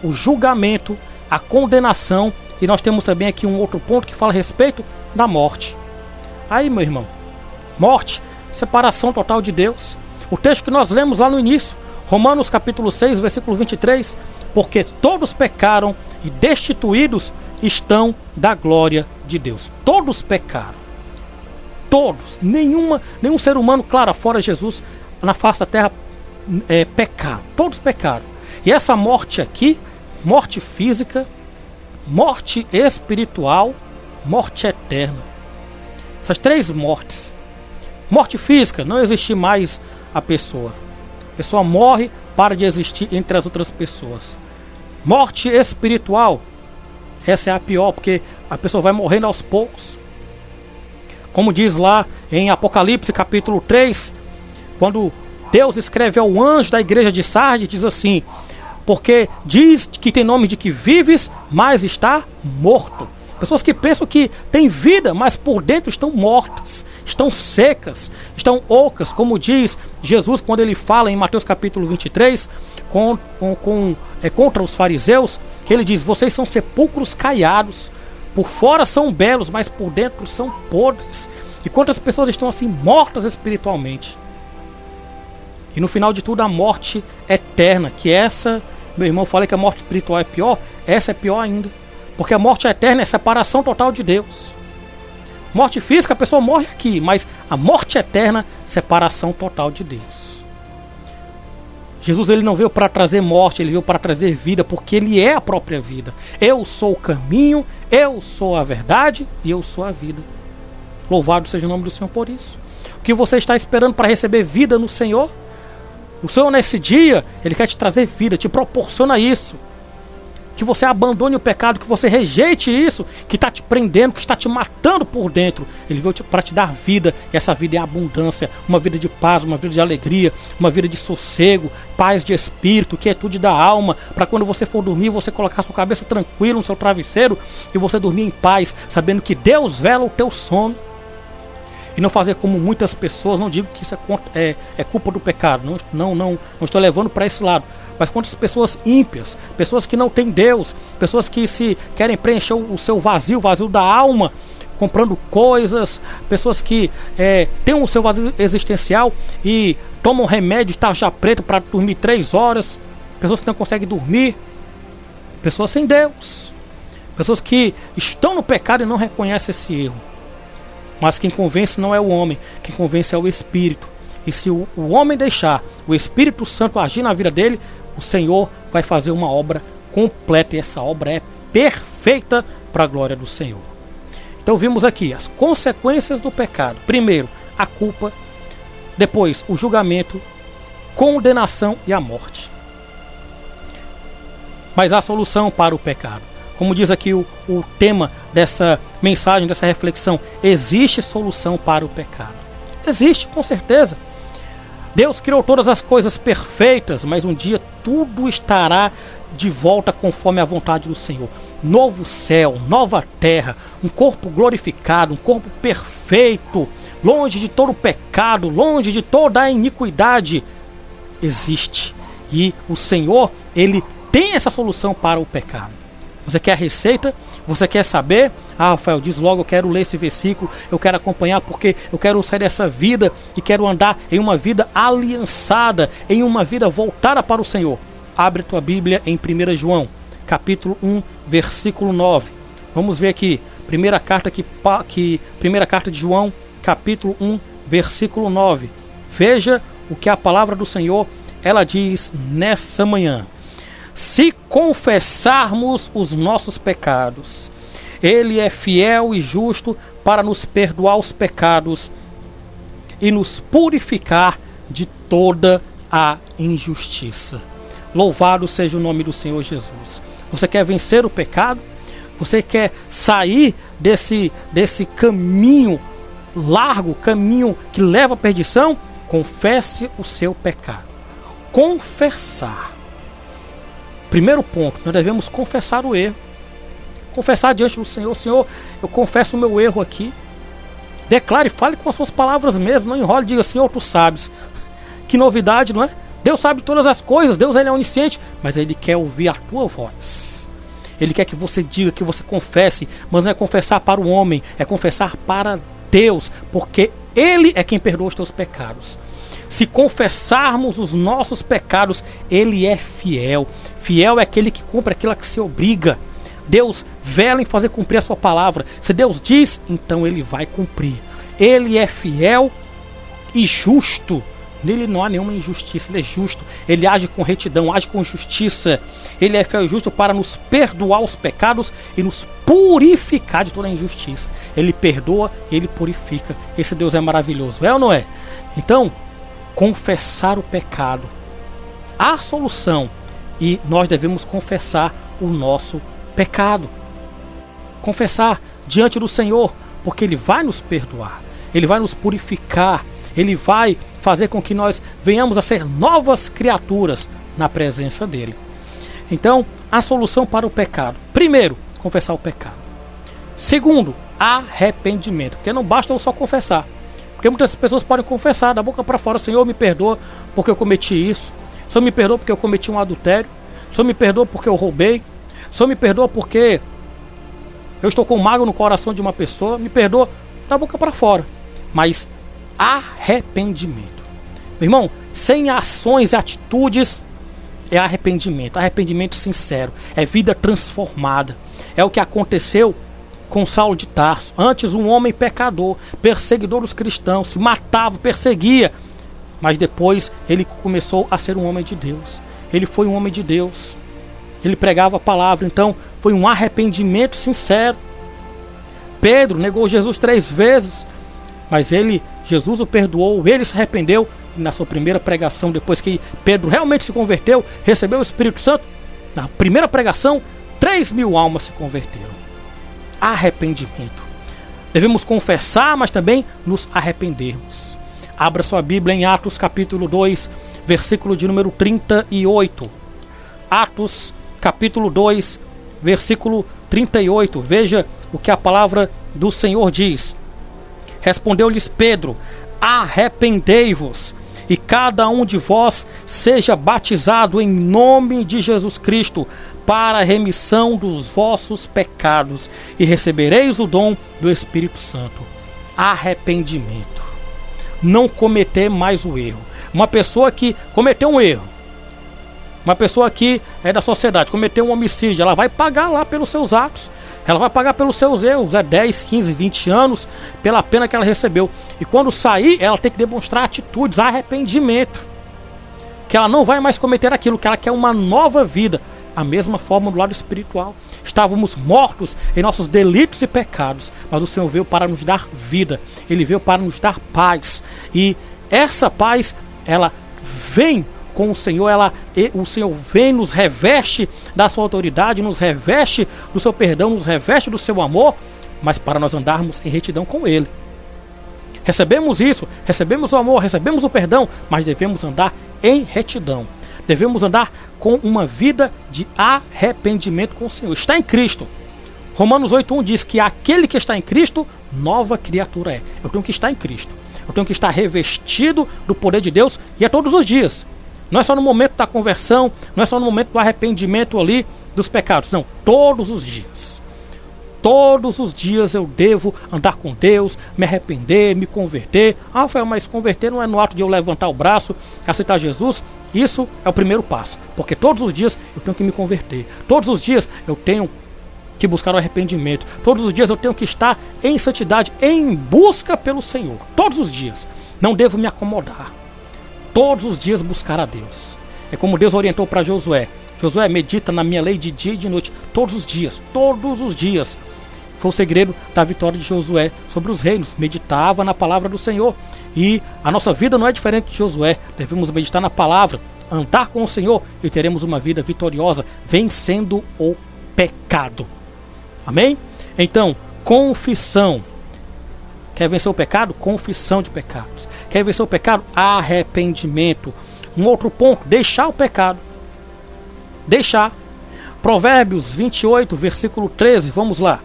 o julgamento, a condenação, e nós temos também aqui um outro ponto que fala a respeito da morte. Aí, meu irmão, morte, separação total de Deus. O texto que nós lemos lá no início, Romanos capítulo 6, versículo 23, porque todos pecaram e destituídos estão da glória de Deus. Todos pecaram. Todos. Nenhum ser humano, claro, fora Jesus, na face da terra, pecaram. Todos pecaram. E essa morte aqui, morte física, morte espiritual, morte eterna. Essas três mortes. Morte física, não existe mais a pessoa. A pessoa morre, para de existir entre as outras pessoas. Morte espiritual, essa é a pior, porque a pessoa vai morrendo aos poucos. Como diz lá em Apocalipse capítulo 3, quando Deus escreve ao anjo da igreja de Sardes, diz assim: porque diz que tem nome de que vives, mas está morto. Pessoas que pensam que tem vida, mas por dentro estão mortas, estão secas, estão ocas, como diz Jesus quando ele fala em Mateus capítulo 23 contra os fariseus, que ele diz: vocês são sepulcros caiados, por fora são belos, mas por dentro são podres. E quantas pessoas estão assim mortas espiritualmente? E no final de tudo, a morte eterna, que essa, meu irmão, falei que a morte espiritual é pior, essa é pior ainda, porque a morte eterna é separação total de Deus. Morte física, a pessoa morre aqui, mas a morte eterna, separação total de Deus. Jesus, ele não veio para trazer morte, ele veio para trazer vida, porque ele é a própria vida. Eu sou o caminho, eu sou a verdade e eu sou a vida. Louvado seja o nome do Senhor por isso. O que você está esperando para receber vida no Senhor? O Senhor, nesse dia, ele quer te trazer vida, te proporciona isso. Que você abandone o pecado, que você rejeite isso, que está te prendendo, que está te matando por dentro. Ele veio para te dar vida, e essa vida é abundância, uma vida de paz, uma vida de alegria, uma vida de sossego, paz de espírito, quietude da alma, para quando você for dormir, você colocar sua cabeça tranquila no seu travesseiro, e você dormir em paz, sabendo que Deus vela o teu sono. E não fazer como muitas pessoas, não digo que isso é culpa do pecado, não estou levando para esse lado. Mas quantas pessoas ímpias, pessoas que não têm Deus, pessoas que se querem preencher o seu vazio da alma, comprando coisas, pessoas que têm o seu vazio existencial e tomam remédio de tarja preta para dormir 3 horas, pessoas que não conseguem dormir, pessoas sem Deus, pessoas que estão no pecado e não reconhecem esse erro. Mas quem convence não é o homem, quem convence é o Espírito. E se o homem deixar o Espírito Santo agir na vida dele, o Senhor vai fazer uma obra completa, e essa obra é perfeita para a glória do Senhor. Então vimos aqui as consequências do pecado. Primeiro, a culpa. Depois, o julgamento, condenação e a morte. Mas há solução para o pecado. Como diz aqui o tema dessa mensagem, dessa reflexão, existe solução para o pecado. Existe, com certeza. Deus criou todas as coisas perfeitas, mas um dia tudo estará de volta conforme a vontade do Senhor. Novo céu, nova terra, um corpo glorificado, um corpo perfeito, longe de todo o pecado, longe de toda a iniquidade. Existe. E o Senhor, ele tem essa solução para o pecado. Você quer a receita? Você quer saber? Rafael, diz logo, eu quero ler esse versículo, eu quero acompanhar, porque eu quero sair dessa vida e quero andar em uma vida aliançada, em uma vida voltada para o Senhor. Abre a tua Bíblia em 1 João, capítulo 1, versículo 9. Vamos ver aqui, primeira carta de João, capítulo 1, versículo 9. Veja o que a palavra do Senhor, ela diz nessa manhã. Se confessarmos os nossos pecados, Ele é fiel e justo para nos perdoar os pecados e nos purificar de toda a injustiça. Louvado seja o nome do Senhor Jesus. Você quer vencer o pecado? Você quer sair desse caminho largo, caminho que leva à perdição? confesse o seu pecado. Confessar. Primeiro ponto, nós devemos confessar o erro. Confessar diante do Senhor: Senhor, eu confesso o meu erro aqui. Declare, fale com as suas palavras mesmo, não enrole, diga: Senhor, tu sabes. Que novidade, não é? Deus sabe todas as coisas, Deus ele é onisciente, mas Ele quer ouvir a tua voz. Ele quer que você diga, que você confesse, mas não é confessar para o homem, é confessar para Deus, porque Ele é quem perdoa os teus pecados. Se confessarmos os nossos pecados, Ele é fiel. Fiel é aquele que cumpre aquilo a que se obriga. Deus vela em fazer cumprir a sua palavra. Se Deus diz, então Ele vai cumprir. Ele é fiel e justo. Nele não há nenhuma injustiça. Ele é justo. Ele age com retidão, age com justiça. Ele é fiel e justo para nos perdoar os pecados e nos purificar de toda a injustiça. Ele perdoa e Ele purifica. Esse Deus é maravilhoso. É ou não é? Então, confessar o pecado. Há solução. E nós devemos confessar o nosso pecado. Confessar diante do Senhor, porque Ele vai nos perdoar. Ele vai nos purificar. Ele vai fazer com que nós venhamos a ser novas criaturas na presença dEle. Então, a solução para o pecado: primeiro, confessar o pecado. Segundo, arrependimento. Porque não basta eu só confessar. Porque muitas pessoas podem confessar da boca para fora: Senhor, me perdoa porque eu cometi isso. Senhor, me perdoa porque eu cometi um adultério. Senhor, me perdoa porque eu roubei. Senhor, me perdoa porque eu estou com mágoa no coração de uma pessoa. Me perdoa da boca para fora. Mas arrependimento, meu irmão, sem ações e atitudes, é arrependimento. Arrependimento sincero, é vida transformada. É o que aconteceu com Saulo de Tarso. Antes, um homem pecador, perseguidor dos cristãos, se matava, perseguia. Mas depois ele começou a ser um homem de Deus. Ele foi um homem de Deus. Ele pregava a palavra. Então foi um arrependimento sincero. Pedro negou Jesus 3 vezes, mas Jesus o perdoou, ele se arrependeu. E na sua primeira pregação, depois que Pedro realmente se converteu, recebeu o Espírito Santo, na primeira pregação, 3.000 almas se converteram. Arrependimento. Devemos confessar, mas também nos arrependermos. Abra sua Bíblia em Atos capítulo 2, versículo de número 38. Atos capítulo 2, versículo 38. Veja o que a palavra do Senhor diz. Respondeu-lhes Pedro: arrependei-vos, e cada um de vós seja batizado em nome de Jesus Cristo, para a remissão dos vossos pecados, e recebereis o dom do Espírito Santo. Arrependimento. Não cometer mais o erro. Uma pessoa que cometeu um erro, uma pessoa que é da sociedade, cometeu um homicídio, ela vai pagar lá pelos seus atos. Ela vai pagar pelos seus erros, 10, 15, 20 anos, pela pena que ela recebeu. E quando sair, ela tem que demonstrar atitudes, arrependimento. Que ela não vai mais cometer aquilo, que ela quer uma nova vida. A mesma forma do lado espiritual. Estávamos mortos em nossos delitos e pecados, mas o Senhor veio para nos dar vida. Ele veio para nos dar paz. E essa paz, ela vem com o Senhor, o Senhor vem, nos reveste da sua autoridade, nos reveste do seu perdão, nos reveste do seu amor, mas para nós andarmos em retidão com Ele. Recebemos isso, recebemos o amor, recebemos o perdão, mas devemos andar em retidão. Devemos andar com uma vida de arrependimento com o Senhor. Está em Cristo. Romanos 8:1 diz que aquele que está em Cristo, nova criatura é. Eu tenho que estar em Cristo. Eu tenho que estar revestido do poder de Deus, e é todos os dias. Não é só no momento da conversão, não é só no momento do arrependimento ali dos pecados. Não, todos os dias. Todos os dias eu devo andar com Deus, me arrepender, me converter. Rafael, mas converter não é no ato de eu levantar o braço, aceitar Jesus. Isso é o primeiro passo, porque todos os dias eu tenho que me converter. Todos os dias eu tenho que buscar o arrependimento. Todos os dias eu tenho que estar em santidade, em busca pelo Senhor. Todos os dias. Não devo me acomodar. Todos os dias buscar a Deus. É como Deus orientou para Josué. Josué, medita na minha lei de dia e de noite. Todos os dias. Todos os dias. Foi o segredo da vitória de Josué sobre os reinos. Meditava na palavra do Senhor. E a nossa vida não é diferente de Josué. Devemos meditar na palavra, andar com o Senhor, e teremos uma vida vitoriosa, vencendo o pecado. Amém? Então, confissão. Quer vencer o pecado? Confissão de pecados. Quer vencer o pecado? Arrependimento. Um outro ponto, deixar o pecado. Deixar. Provérbios 28, versículo 13, vamos lá.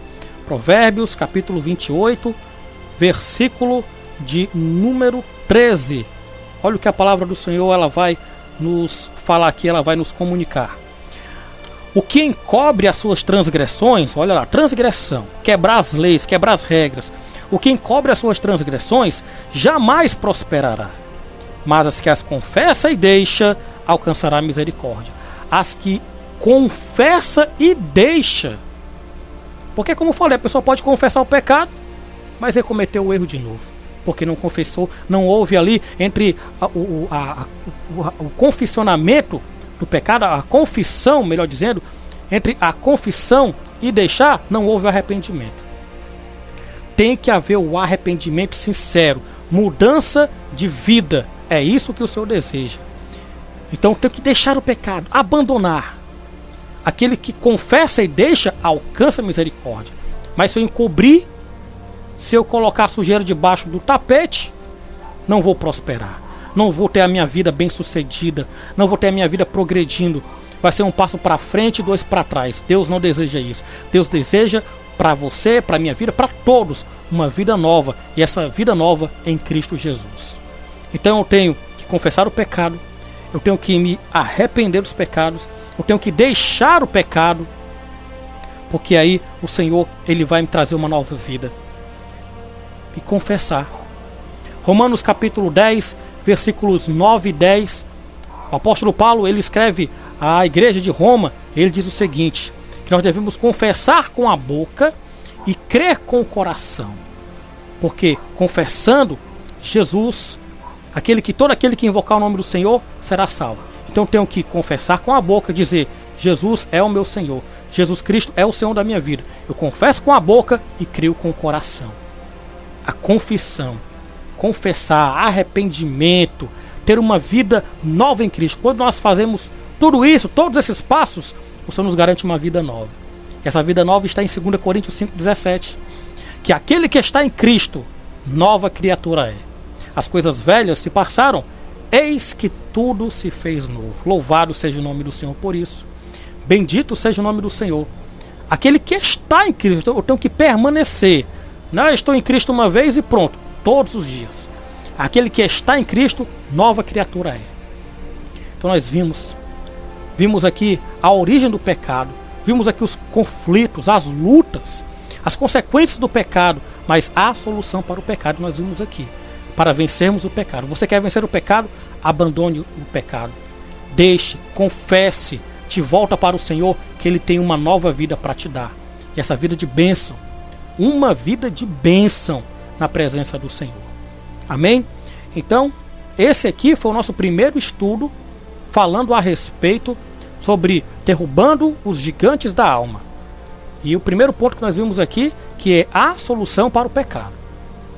Provérbios, capítulo 28, versículo de número 13. Olha o que a palavra do Senhor ela vai nos falar aqui, ela vai nos comunicar. O que encobre as suas transgressões, olha lá, transgressão, quebrar as leis, quebrar as regras. O que encobre as suas transgressões jamais prosperará, mas as que as confessa e deixa alcançará misericórdia. As que confessa e deixa, porque como eu falei, a pessoa pode confessar o pecado, mas ele cometeu o erro de novo, porque não confessou, não houve ali entre o confessionamento do pecado, a confissão, melhor dizendo, entre a confissão e deixar, não houve arrependimento. Tem que haver o arrependimento sincero, mudança de vida, é isso que o Senhor deseja. Então tem que deixar o pecado, abandonar. Aquele que confessa e deixa, alcança misericórdia. Mas se eu encobrir, se eu colocar a sujeira debaixo do tapete, não vou prosperar. Não vou ter a minha vida bem sucedida. Não vou ter a minha vida progredindo. Vai ser um passo para frente e 2 para trás. Deus não deseja isso. Deus deseja para você, para a minha vida, para todos, uma vida nova. E essa vida nova em Cristo Jesus. Então eu tenho que confessar o pecado. Eu tenho que me arrepender dos pecados. Eu tenho que deixar o pecado. Porque aí o Senhor, Ele vai me trazer uma nova vida. E confessar. Romanos capítulo 10, versículos 9 e 10. O apóstolo Paulo, ele escreve à igreja de Roma. Ele diz o seguinte: que nós devemos confessar com a boca e crer com o coração. Porque confessando Jesus, todo aquele que invocar o nome do Senhor será salvo. Então eu tenho que confessar com a boca, dizer: Jesus é o meu Senhor, Jesus Cristo é o Senhor da minha vida. Eu confesso com a boca e creio com o coração. A confissão, confessar, arrependimento, ter uma vida nova em Cristo. Quando nós fazemos tudo isso, todos esses passos, o Senhor nos garante uma vida nova. Essa vida nova está em 2 Coríntios 5,17. Que aquele que está em Cristo, nova criatura é. As coisas velhas se passaram, eis que tudo se fez novo. Louvado seja o nome do Senhor por isso. Bendito seja o nome do Senhor. Aquele que está em Cristo, eu tenho que permanecer. Não, eu estou em Cristo uma vez e pronto, todos os dias. Aquele que está em Cristo, nova criatura é. Então nós vimos aqui a origem do pecado, vimos aqui os conflitos, as lutas, as consequências do pecado, mas há solução para o pecado, nós vimos aqui, para vencermos o pecado. Você quer vencer o pecado? Abandone o pecado, deixe, confesse, te volta para o Senhor, que Ele tem uma nova vida para te dar, e essa vida de bênção, uma vida de bênção na presença do Senhor. Amém? Então, esse aqui foi o nosso primeiro estudo, falando a respeito sobre derrubando os gigantes da alma. E o primeiro ponto que nós vimos aqui, que é a solução para o pecado.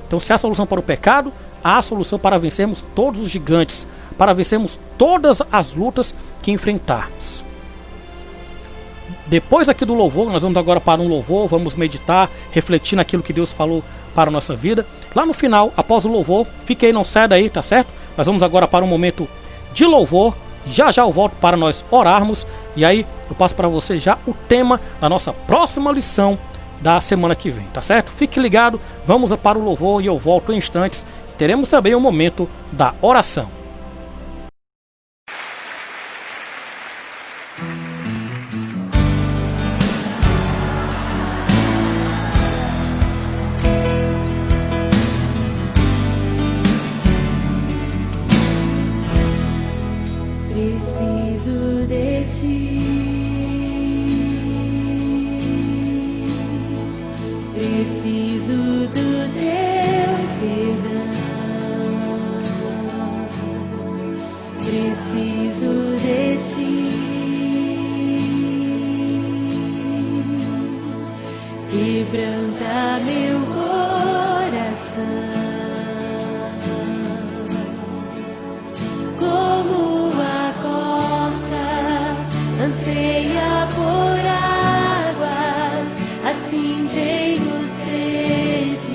Então, se há solução para o pecado, há a solução para vencermos todos os gigantes, para vencermos todas as lutas que enfrentarmos. Depois aqui do louvor, nós vamos agora para um louvor, vamos meditar, refletir naquilo que Deus falou para a nossa vida. Lá no final, após o louvor, fique aí, não sai daí, tá certo? Nós vamos agora para um momento de louvor. Já já eu volto para nós orarmos. E aí eu passo para você já o tema da nossa próxima lição da semana que vem, tá certo? Fique ligado, vamos para o louvor e eu volto em instantes. Teremos também o momento da oração. Preciso de ti, preciso do teu perdão, preciso de ti, quebranta meu coração. Como a corça anseia por águas, assim tenho sede.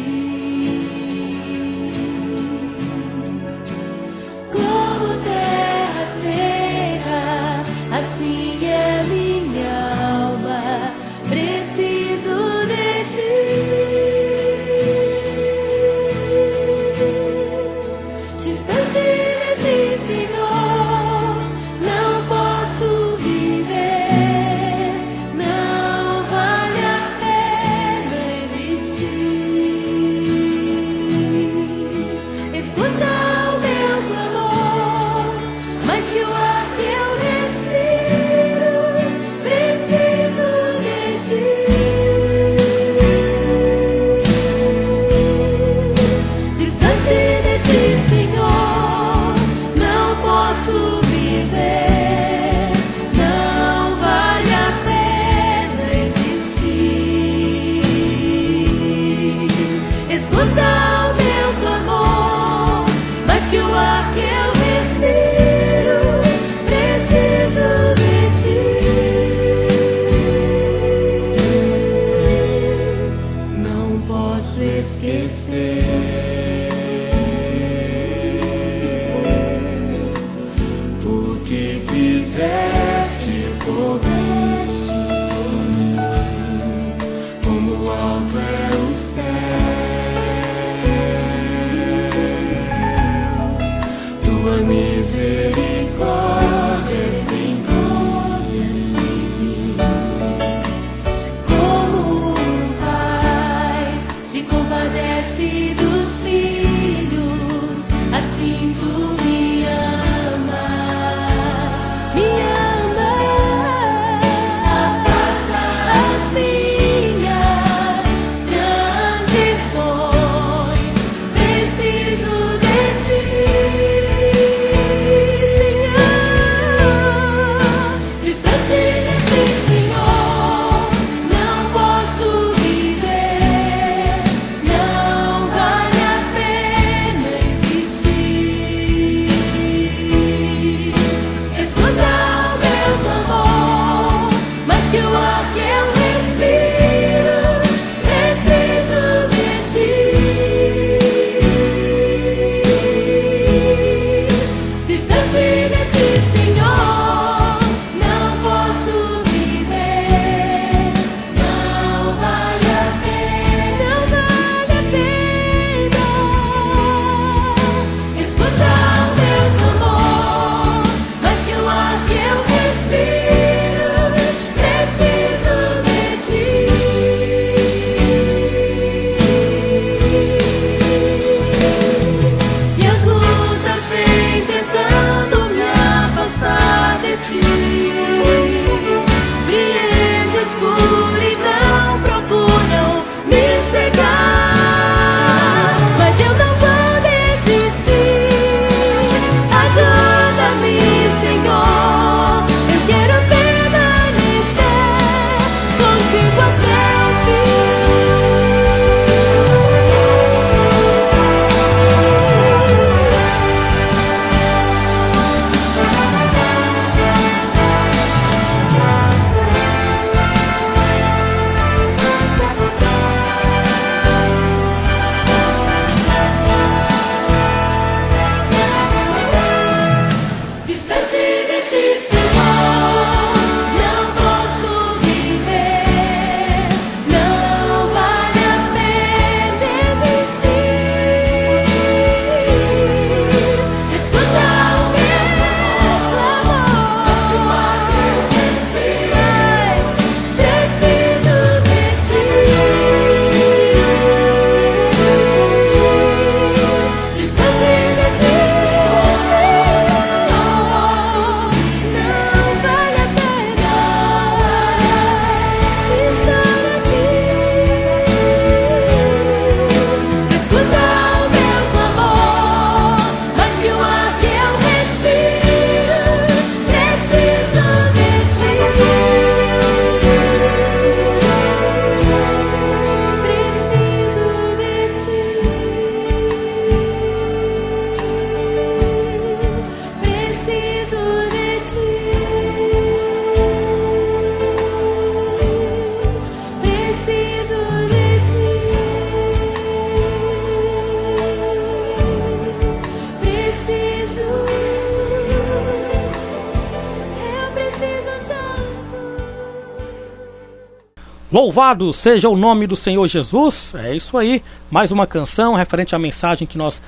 Louvado seja o nome do Senhor Jesus. É isso aí, mais uma canção referente à mensagem que nós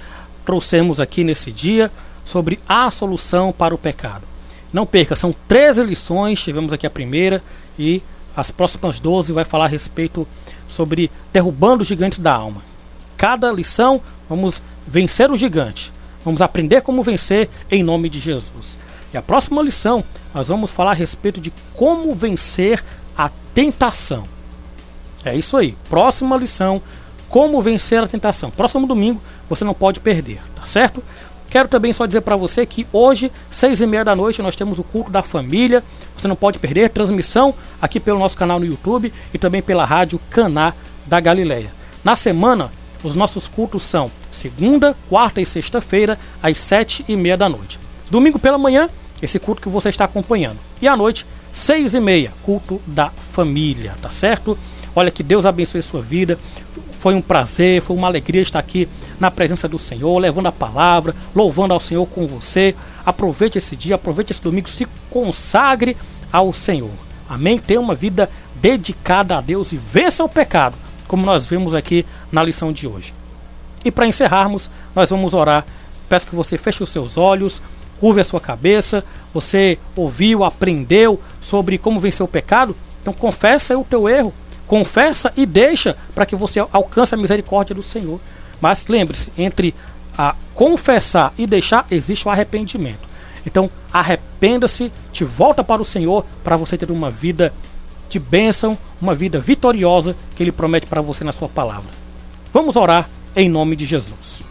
trouxemos aqui nesse dia sobre a solução para o pecado. Não perca, são 13 lições, tivemos aqui a primeira e as próximas 12 vai falar a respeito sobre derrubando os gigantes da alma. Cada lição vamos vencer o gigante, vamos aprender como vencer em nome de Jesus. E a próxima lição nós vamos falar a respeito de como vencer a tentação. É isso aí, próxima lição, como vencer a tentação. Próximo domingo você não pode perder, tá certo? Quero também só dizer para você que hoje, 6h30 da noite, nós temos o culto da família. Você não pode perder, transmissão aqui pelo nosso canal no YouTube e também pela rádio Caná da Galileia. Na semana, os nossos cultos são segunda, quarta e sexta-feira, às 7h30 da noite. Domingo pela manhã, esse culto que você está acompanhando. E à noite, 6h30, culto da família, tá certo? Olha, que Deus abençoe a sua vida. Foi um prazer, foi uma alegria estar aqui na presença do Senhor, levando a palavra, louvando ao Senhor com você. Aproveite esse dia, aproveite esse domingo, se consagre ao Senhor. Amém? Tenha uma vida dedicada a Deus e vença o pecado, como nós vimos aqui na lição de hoje. E para encerrarmos, nós vamos orar. Peço que você feche os seus olhos, curve a sua cabeça. Você ouviu, aprendeu sobre como vencer o pecado? Então confessa o teu erro. Confessa e deixa para que você alcance a misericórdia do Senhor. Mas lembre-se, entre a confessar e deixar existe o arrependimento. Então arrependa-se, te volta para o Senhor para você ter uma vida de bênção, uma vida vitoriosa que Ele promete para você na sua palavra. Vamos orar em nome de Jesus.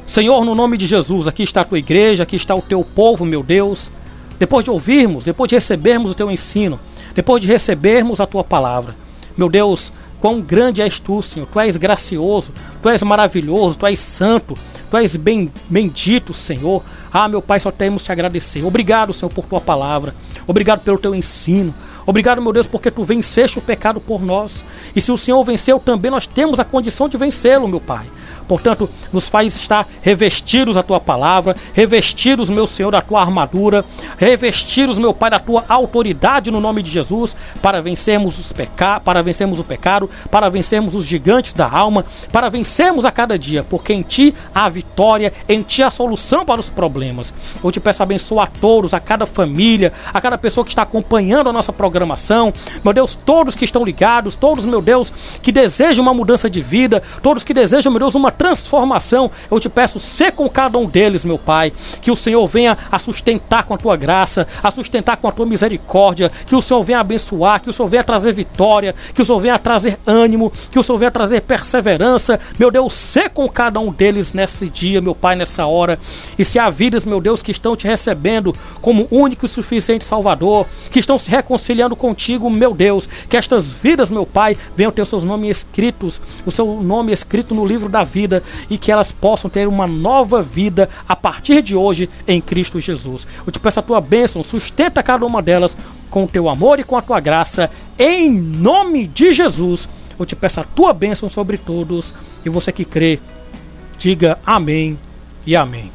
Senhor, no nome de Jesus, aqui está a tua igreja, aqui está o teu povo, meu Deus. Depois de ouvirmos, depois de recebermos o teu ensino, depois de recebermos a tua palavra, meu Deus, quão grande és tu, Senhor. Tu és gracioso, tu és maravilhoso, tu és santo, tu és bendito, Senhor. Ah, meu Pai, só temos te agradecer. Obrigado, Senhor, por tua palavra. Obrigado pelo teu ensino. Obrigado, meu Deus, porque tu venceste o pecado por nós. E se o Senhor venceu também, nós temos a condição de vencê-lo, meu Pai. Portanto, nos faz estar revestidos da tua palavra, revestidos, meu Senhor, da tua armadura, revestidos, meu Pai, da tua autoridade no nome de Jesus, para vencermos o pecado, para vencermos os gigantes da alma, para vencermos a cada dia, porque em ti há a vitória, em ti há a solução para os problemas. Eu te peço, abençoa a todos, a cada família, a cada pessoa que está acompanhando a nossa programação, meu Deus, todos que estão ligados, todos, meu Deus, que desejam uma mudança de vida, todos que desejam, meu Deus, uma transformação. Eu te peço, ser com cada um deles, meu Pai, que o Senhor venha a sustentar com a tua graça, a sustentar com a tua misericórdia, que o Senhor venha abençoar, que o Senhor venha trazer vitória, que o Senhor venha trazer ânimo, que o Senhor venha trazer perseverança, meu Deus, ser com cada um deles nesse dia, meu Pai, nessa hora. E se há vidas, meu Deus, que estão te recebendo como único e suficiente Salvador, que estão se reconciliando contigo, meu Deus, que estas vidas, meu Pai, venham ter os seus nomes escritos, o seu nome escrito no livro da vida, e que elas possam ter uma nova vida a partir de hoje em Cristo Jesus. Eu te peço a tua bênção, sustenta cada uma delas com o teu amor e com a tua graça, em nome de Jesus. Eu te peço a tua bênção sobre todos, e você que crê, diga amém e amém.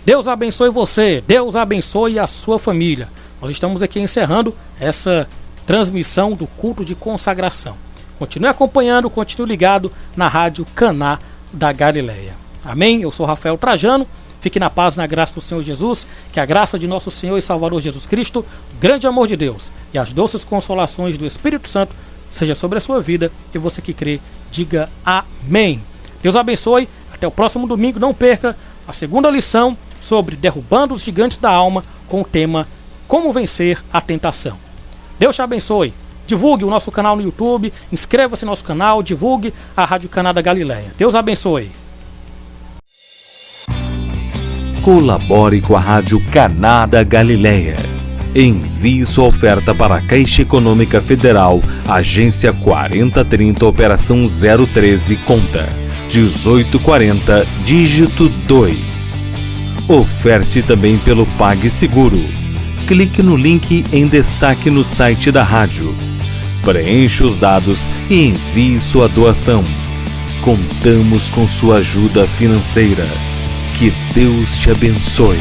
Deus abençoe você, Deus abençoe a sua família. Nós estamos aqui encerrando essa transmissão do culto de consagração. Continue acompanhando, continue ligado na rádio Caná da Galileia. Amém? Eu sou Rafael Trajano. Fique na paz, na graça do Senhor Jesus. Que a graça de nosso Senhor e Salvador Jesus Cristo, o grande amor de Deus e as doces consolações do Espírito Santo seja sobre a sua vida. E você que crê, diga amém. Deus abençoe. Até o próximo domingo. Não perca a segunda lição sobre derrubando os gigantes da alma com o tema Como Vencer a Tentação. Deus te abençoe. Divulgue o nosso canal no YouTube, inscreva-se no nosso canal, divulgue a Rádio Caná da Galileia. Deus abençoe. Colabore com a Rádio Caná da Galileia. Envie sua oferta para a Caixa Econômica Federal, Agência 4030, Operação 013, conta 1840, dígito 2. Oferte também pelo PagSeguro. Clique no link em destaque no site da rádio. Preencha os dados e envie sua doação. Contamos com sua ajuda financeira. Que Deus te abençoe.